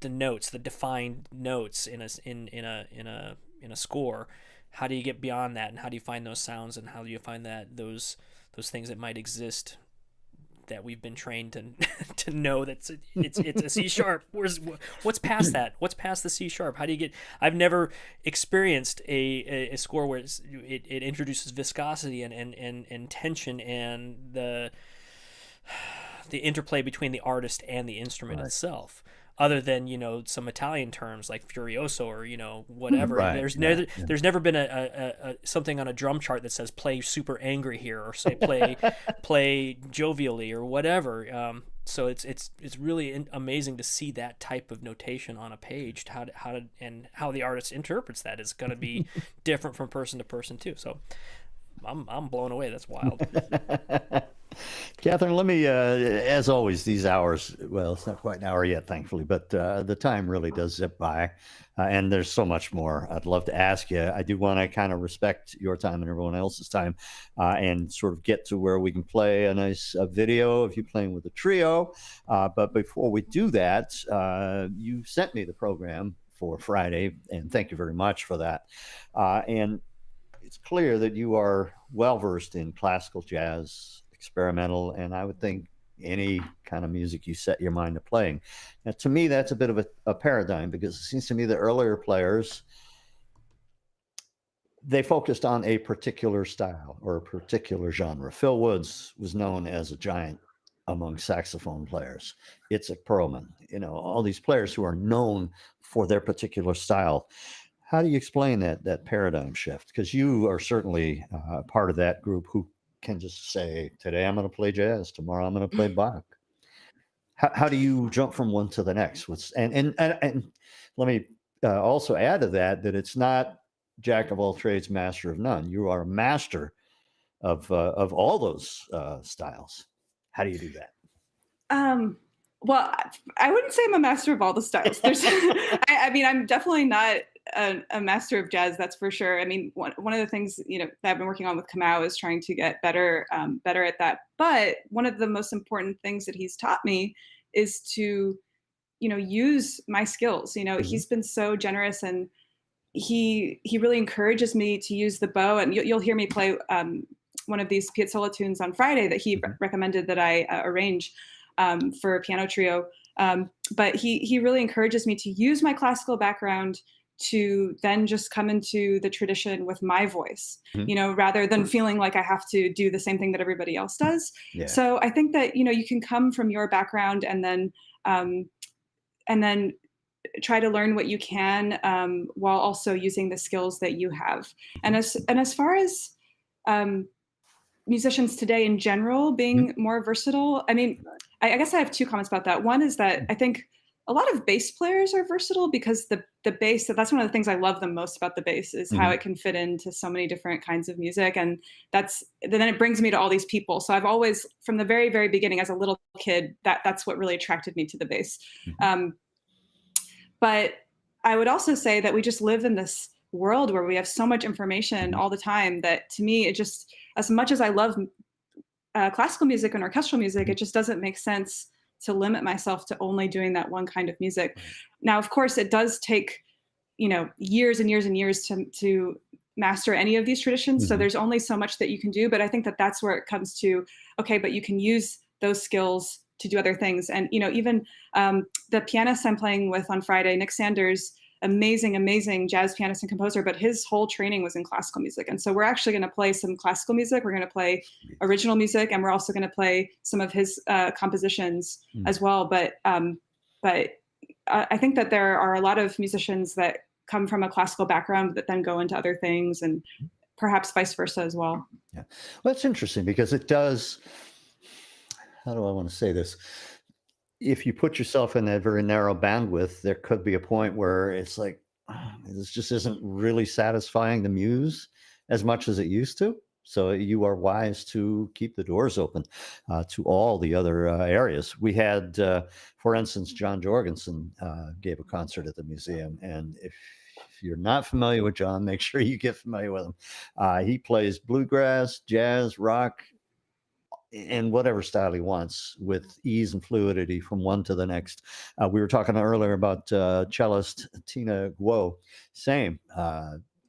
notes, the defined notes in a score. How do you get beyond that, and how do you find those sounds, and how do you find that those things that might exist that we've been trained to know that it's a C sharp. What's past that? What's past the C sharp? How do you get? I've never experienced a score where it introduces viscosity and tension and the interplay between the artist and the instrument itself. Other than some Italian terms like furioso or whatever. There's never been a something on a drum chart that says play super angry here, or say play jovially or whatever. So it's really amazing to see that type of notation on a page. How the artist interprets that is going to be different from person to person too. So I'm blown away. That's wild. Kathryn, let me, as always, these hours, well, it's not quite an hour yet, thankfully, but the time really does zip by. And there's so much more I'd love to ask you. I do want to kind of respect your time and everyone else's time and sort of get to where we can play a nice video of you playing with a trio. But before we do that, you sent me the program for Friday, and thank you very much for that. And it's clear that you are well versed in classical jazz, experimental, and I would think any kind of music you set your mind to playing. Now, to me, that's a bit of a paradigm because it seems to me the earlier players, they focused on a particular style or a particular genre. Phil Woods was known as a giant among saxophone players. Itzhak Perlman, all these players who are known for their particular style. How do you explain that paradigm shift? Because you are certainly part of that group who can just say, today I'm going to play jazz, tomorrow I'm going to play Bach. How do you jump from one to the next? And let me also add to that it's not jack of all trades, master of none. You are a master of all those styles. How do you do that? Well, I wouldn't say I'm a master of all the styles. I mean, I'm definitely not a master of jazz, that's for sure. I mean, one of the things that I've been working on with Kamau is trying to get better at that. But one of the most important things that he's taught me is to use my skills. He's been so generous, and he really encourages me to use the bow. And you'll hear me play one of these Piazzolla tunes on Friday that he recommended that I arrange for a piano trio. But he really encourages me to use my classical background to then just come into the tradition with my voice, rather than feeling like I have to do the same thing that everybody else does. Yeah. So I think that, you can come from your background and then try to learn what you can while also using the skills that you have. And as far as musicians today in general being more versatile, I mean, I guess I have two comments about that. One is that I think a lot of bass players are versatile because the bass, that's one of the things I love the most about the bass is how it can fit into so many different kinds of music. And then it brings me to all these people. So I've always, from the very, very beginning as a little kid, that's what really attracted me to the bass. But I would also say that we just live in this world where we have so much information all the time that to me, it just, as much as I love classical music and orchestral music, it just doesn't make sense to limit myself to only doing that one kind of music. Now, of course, it does take, years and years and years to master any of these traditions. So there's only so much that you can do, but I think that that's where it comes to, okay, but you can use those skills to do other things. And, even the pianist I'm playing with on Friday, Nick Sanders, amazing jazz pianist and composer, but his whole training was in classical music. And so we're actually going to play some classical music. We're going to play original music, and we're also going to play some of his compositions as well. But I think that there are a lot of musicians that come from a classical background that then go into other things, and perhaps vice versa as well. Yeah, well, that's interesting because it does. How do I want to say this? If you put yourself in that very narrow bandwidth, there could be a point where it's like, this just isn't really satisfying the muse as much as it used to. So you are wise to keep the doors open to all the other areas. We had, for instance, John Jorgensen gave a concert at the museum. And if you're not familiar with John, make sure you get familiar with him. He plays bluegrass, jazz, rock, in whatever style he wants with ease and fluidity from one to the next. We were talking earlier about cellist Tina Guo. Same.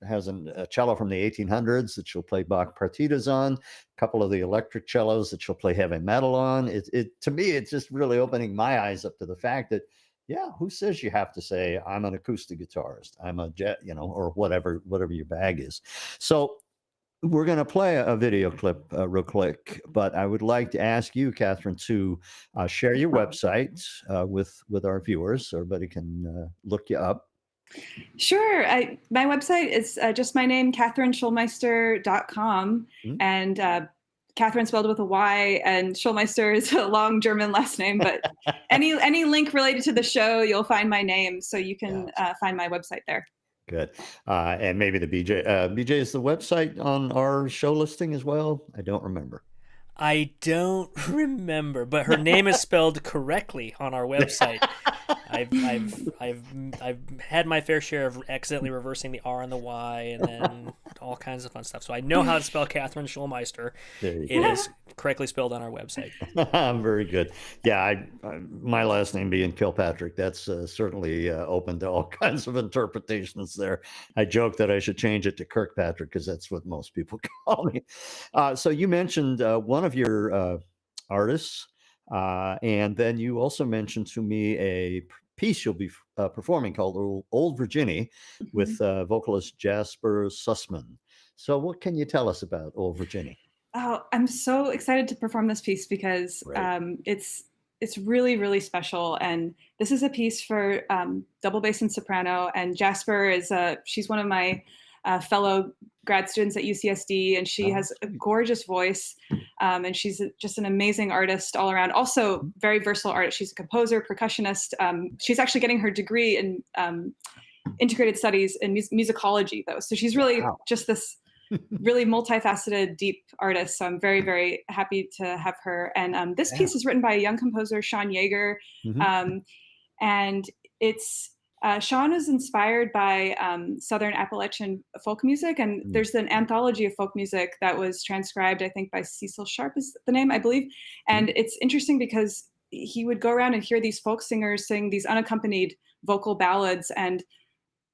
Has a cello from the 1800s that she'll play Bach partitas on, a couple of the electric cellos that she'll play heavy metal on. To me, it's just really opening my eyes up to the fact that, yeah, who says you have to say, I'm an acoustic guitarist, I'm a jet, or whatever your bag is. So we're going to play a video clip real quick, but I would like to ask you, Kathryn, to share your website with our viewers so everybody can look you up. Sure. My website is just my name, KathrynSchulmeister.com. And Kathryn spelled with a Y, and Schulmeister is a long German last name, but any link related to the show, you'll find my name. So you can find my website there. Good. And maybe the BJ is the website on our show listing as well. I don't remember. I don't remember, but her name is spelled correctly on our website. I've had my fair share of accidentally reversing the R and the Y, and then all kinds of fun stuff. So I know how to spell Kathryn Schulmeister. There you It go. is correctly spelled on our website. Very good. Yeah, my last name being Kilpatrick, that's certainly open to all kinds of interpretations there. I joke that I should change it to Kirkpatrick because that's what most people call me. So you mentioned one of your artists, and then you also mentioned to me a piece you'll be performing called Old Virginia with vocalist Jasper Sussman. So what can you tell us about Old Virginia? Oh, I'm so excited to perform this piece because it's really, really special. And this is a piece for double bass and soprano. And Jasper is she's one of my fellow grad students at UCSD, and she has a gorgeous voice. And she's just an amazing artist all around. Also, very versatile artist. She's a composer, percussionist. She's actually getting her degree in integrated studies in musicology, though. So she's really just this really multifaceted, deep artist. So I'm very, very happy to have her. And this piece is written by a young composer, Sean Yeager. And it's Sean was inspired by Southern Appalachian folk music. And there's an anthology of folk music that was transcribed, I think, by Cecil Sharp is the name, I believe. And it's interesting because he would go around and hear these folk singers sing these unaccompanied vocal ballads, and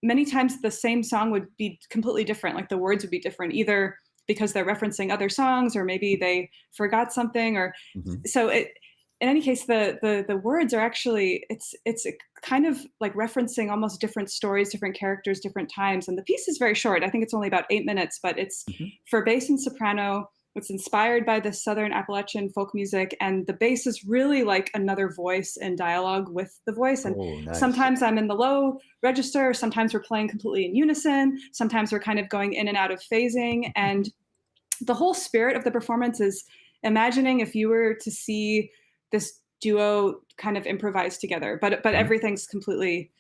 many times the same song would be completely different. Like the words would be different, either because they're referencing other songs or maybe they forgot something. Or so in any case, the words are actually, it's kind of like referencing almost different stories, different characters, different times. And the piece is very short. I think it's only about 8 minutes, but it's for bass and soprano. It's inspired by the Southern Appalachian folk music, and the bass is really like another voice in dialogue with the voice. And sometimes I'm in the low register, sometimes we're playing completely in unison, sometimes we're kind of going in and out of phasing. And the whole spirit of the performance is imagining if you were to see this duo kind of improvise together, but everything's completely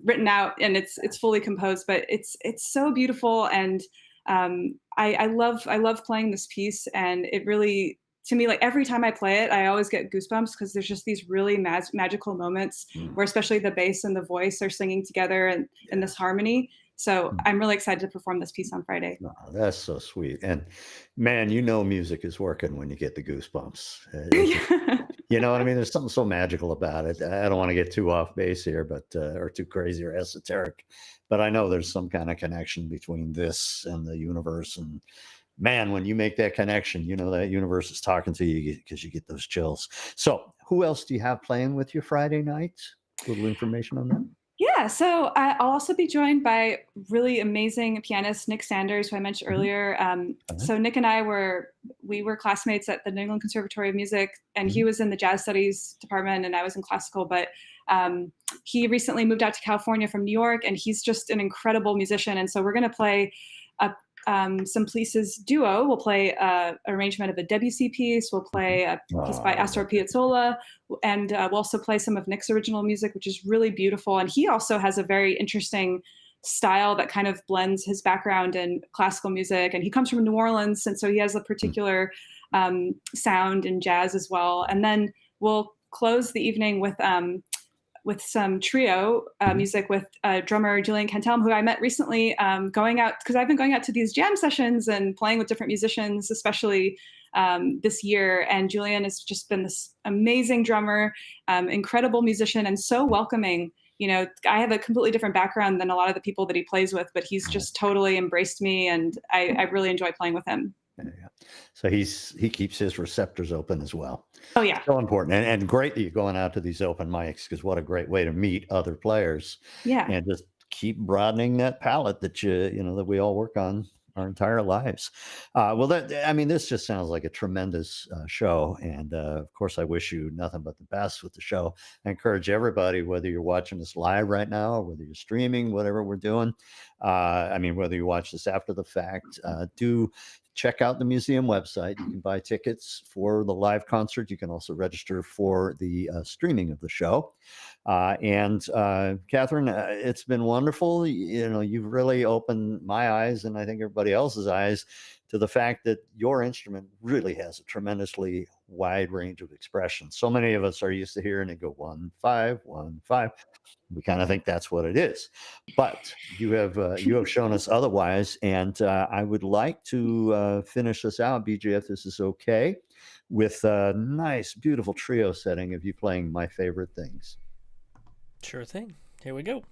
written out and it's fully composed, but it's so beautiful. And I love playing this piece, and it really, to me, like every time I play it, I always get goosebumps because there's just these really magical moments where especially the bass and the voice are singing together and in this harmony. So I'm really excited to perform this piece on Friday. Oh, that's so sweet. And man, music is working when you get the goosebumps. You know what I mean? There's something so magical about it. I don't want to get too off base here, but or too crazy or esoteric, but I know there's some kind of connection between this and the universe. And man, when you make that connection, you know that universe is talking to you because you get those chills. So who else do you have playing with you Friday night? A little information on that. Yeah, so I'll also be joined by really amazing pianist Nick Sanders, who I mentioned earlier. So Nick and I were classmates at the New England Conservatory of Music, and he was in the jazz studies department, and I was in classical. But he recently moved out to California from New York, and he's just an incredible musician. And so we're going to play some pieces duo. We'll play an arrangement of a Debussy piece. We'll play a piece by Astor Piazzolla, and we'll also play some of Nick's original music, which is really beautiful. And he also has a very interesting style that kind of blends his background in classical music. And he comes from New Orleans, and so he has a particular sound in jazz as well. And then we'll close the evening with some trio music with drummer Julian Cantelm, who I met recently going out, because I've been going out to these jam sessions and playing with different musicians, especially this year. And Julian has just been this amazing drummer, incredible musician, and so welcoming. You know, I have a completely different background than a lot of the people that he plays with, but he's just totally embraced me, and I really enjoy playing with him. So he keeps his receptors open as well. Oh yeah, so important, and great that you're going out to these open mics, because what a great way to meet other players. Yeah, and just keep broadening that palette that that we all work on our entire lives. Well, this just sounds like a tremendous show, and of course, I wish you nothing but the best with the show. I encourage everybody, whether you're watching this live right now or whether you're streaming, whatever we're doing. Whether you watch this after the fact, do check out the museum website. You can buy tickets for the live concert. You can also register for the streaming of the show. And Kathryn, it's been wonderful. You've really opened my eyes, and I think everybody else's eyes, to the fact that your instrument really has a tremendously wide range of expression. So many of us are used to hearing it go 1-5, 1-5. We kind of think that's what it is, but you have shown us otherwise. And I would like to finish us out, BJ, if this is okay, with a nice, beautiful trio setting of you playing My Favorite Things. Sure thing. Here we go.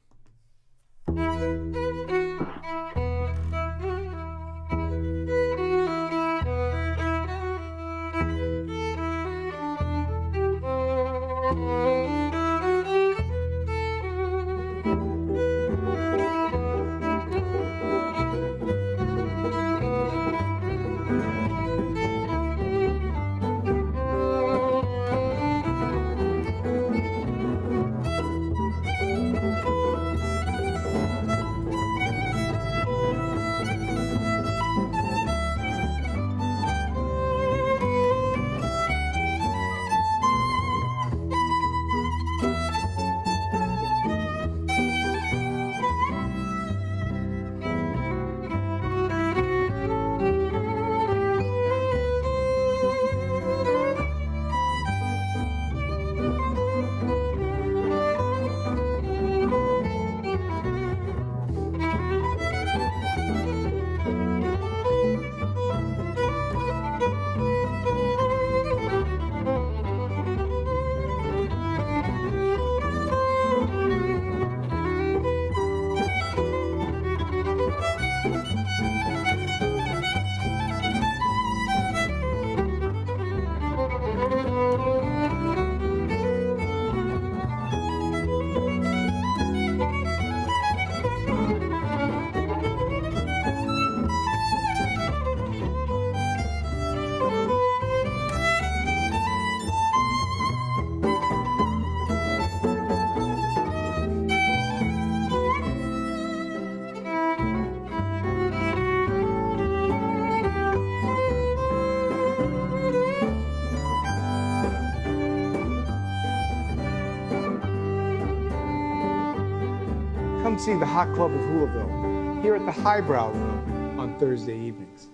Come see the Hot Club of Houlaville here at the Highbrow Room on Thursday evenings.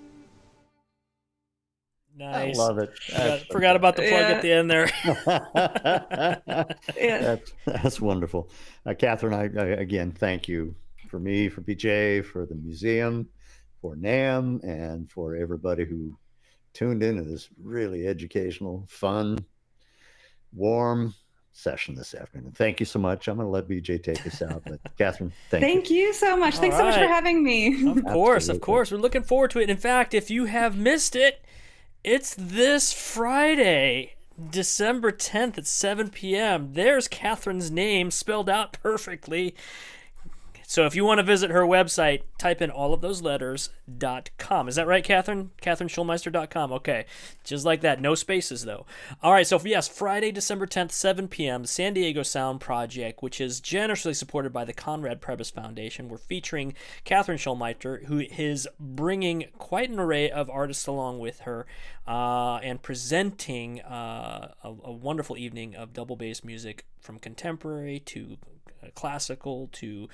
Nice. I love it. Forgot about the plug at the end there. That's wonderful. Kathryn, I again, thank you for me, for BJ, for the museum, for NAMM, and for everybody who tuned into this really educational, fun, warm session this afternoon. Thank you so much. I'm going to let BJ take us out, but Kathryn, thank you so much. Thanks so much for having me. Of course. We're looking forward to it. In fact, if you have missed it, it's this Friday, December 10th at 7 p.m. There's Kathryn's name spelled out perfectly. So if you want to visit her website, type in all of those letters.com. Is that right, Kathryn? KathrynSchulmeister.com. Okay. Just like that. No spaces, though. All right. So, yes, Friday, December 10th, 7 p.m., San Diego Sound Project, which is generously supported by the Conrad Prebys Foundation. We're featuring Kathryn Schulmeister, who is bringing quite an array of artists along with her and presenting a wonderful evening of double bass music from contemporary to classical to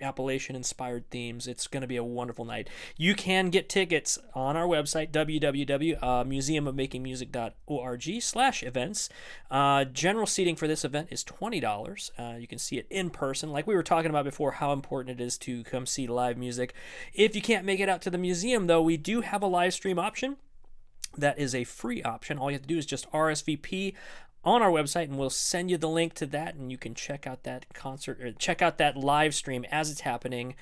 Appalachian-inspired themes. It's going to be a wonderful night. You can get tickets on our website, www.museumofmakingmusic.org/events. General seating for this event is $20. You can see it in person. Like we were talking about before, how important it is to come see live music. If you can't make it out to the museum, though, we do have a live stream option. That is a free option. All you have to do is just RSVP on our website, and we'll send you the link to that, and you can check out that concert or check out that live stream as it's happening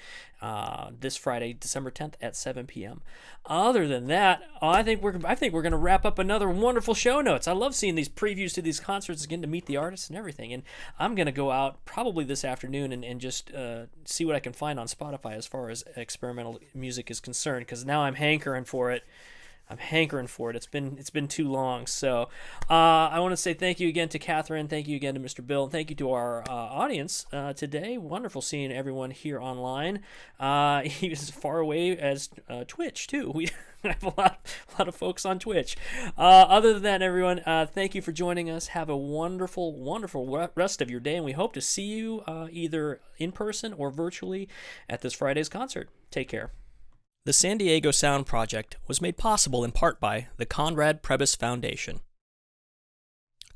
this Friday, December 10th at 7 p.m. Other than that, I think we're going to wrap up another wonderful show notes. I love seeing these previews to these concerts, getting to meet the artists and everything. And I'm going to go out probably this afternoon and just see what I can find on Spotify as far as experimental music is concerned, because now I'm hankering for it. I'm hankering for it. It's been too long. So I want to say thank you again to Kathryn. Thank you again to Mr. Bill. And thank you to our audience today. Wonderful seeing everyone here online. Even as far away as Twitch, too. We have a lot of folks on Twitch. Other than that, everyone, thank you for joining us. Have a wonderful, wonderful rest of your day. And we hope to see you either in person or virtually at this Friday's concert. Take care. The San Diego Sound Project was made possible in part by the Conrad Prebys Foundation.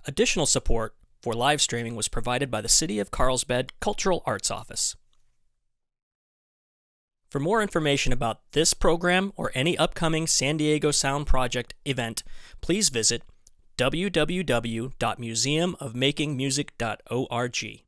Additional support for live streaming was provided by the City of Carlsbad Cultural Arts Office. For more information about this program or any upcoming San Diego Sound Project event, please visit www.museumofmakingmusic.org.